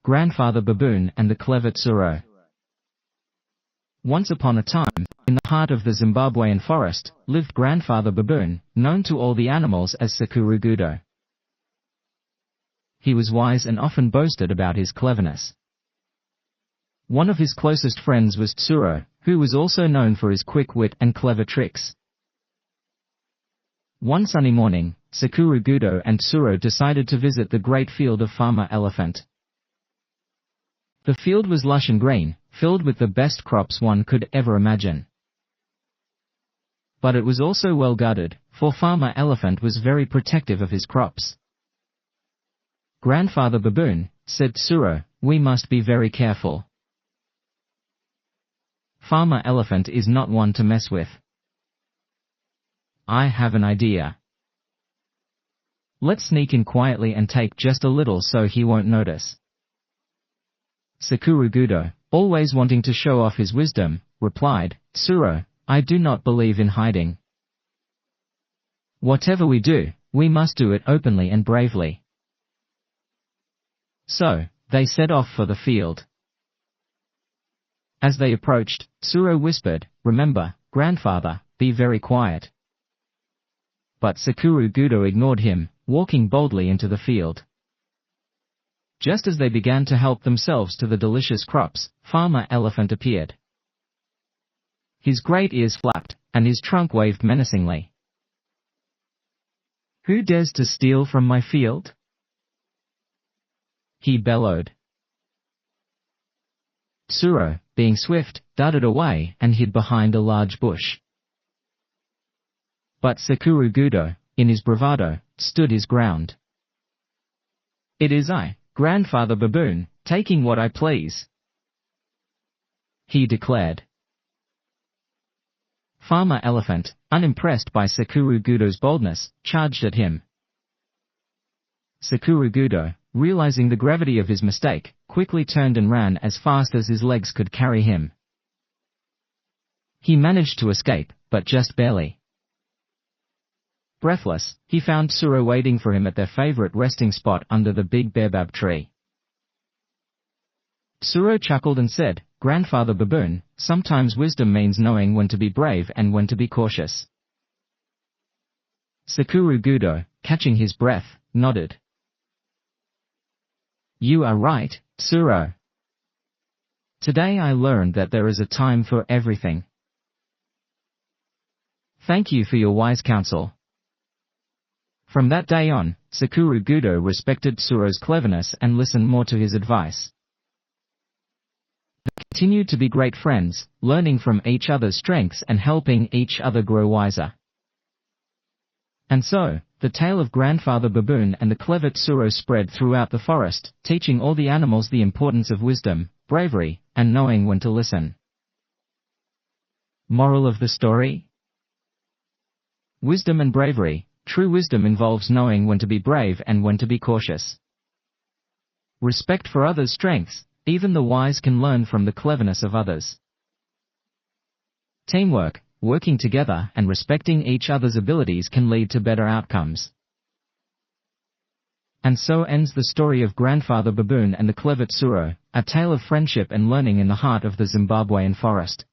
Grandfather Baboon and the Clever Tsuro. Once upon a time, in the heart of the Zimbabwean forest, lived Grandfather Baboon, known to all the animals as naGudo. He was wise and often boasted about his cleverness. One of his closest friends was Tsuro, who was also known for his quick wit and clever tricks. One sunny morning, naGudo and Tsuro decided to visit the great field of Farmer Elephant. The field was lush and green, filled with the best crops one could ever imagine. But it was also well guarded, for Farmer Elephant was very protective of his crops. "Grandfather Baboon," said Tsuro, "we must be very careful. Farmer Elephant is not one to mess with. I have an idea. Let's sneak in quietly and take just a little so he won't notice." naGudo, always wanting to show off his wisdom, replied, "Tsuro, I do not believe in hiding. Whatever we do, we must do it openly and bravely." So, they set off for the field. As they approached, Tsuro whispered, "Remember, grandfather, be very quiet." But naGudo ignored him, walking boldly into the field. Just as they began to help themselves to the delicious crops, Farmer Elephant appeared. His great ears flapped, and his trunk waved menacingly. "Who dares to steal from my field?" he bellowed. Tsuro, being swift, darted away and hid behind a large bush. But naGudo, in his bravado, stood his ground. "It is I, Grandfather Baboon, taking what I please," he declared. Farmer Elephant, unimpressed by naGudo's boldness, charged at him. naGudo, realizing the gravity of his mistake, quickly turned and ran as fast as his legs could carry him. He managed to escape, but just barely. Breathless, he found Tsuro waiting for him at their favorite resting spot under the big baobab tree. Tsuro chuckled and said, "Grandfather Baboon, sometimes wisdom means knowing when to be brave and when to be cautious." naGudo, catching his breath, nodded. "You are right, Tsuro. Today I learned that there is a time for everything. Thank you for your wise counsel." From that day on, naGudo respected Tsuro's cleverness and listened more to his advice. They continued to be great friends, learning from each other's strengths and helping each other grow wiser. And so, the tale of Grandfather Baboon and the clever Tsuro spread throughout the forest, teaching all the animals the importance of wisdom, bravery, and knowing when to listen. Moral of the story? Wisdom and bravery. True wisdom involves knowing when to be brave and when to be cautious. Respect for others' strengths. Even the wise can learn from the cleverness of others. Teamwork, working together and respecting each other's abilities can lead to better outcomes. And so ends the story of Grandfather Baboon and the clever Tsuro, a tale of friendship and learning in the heart of the Zimbabwean forest.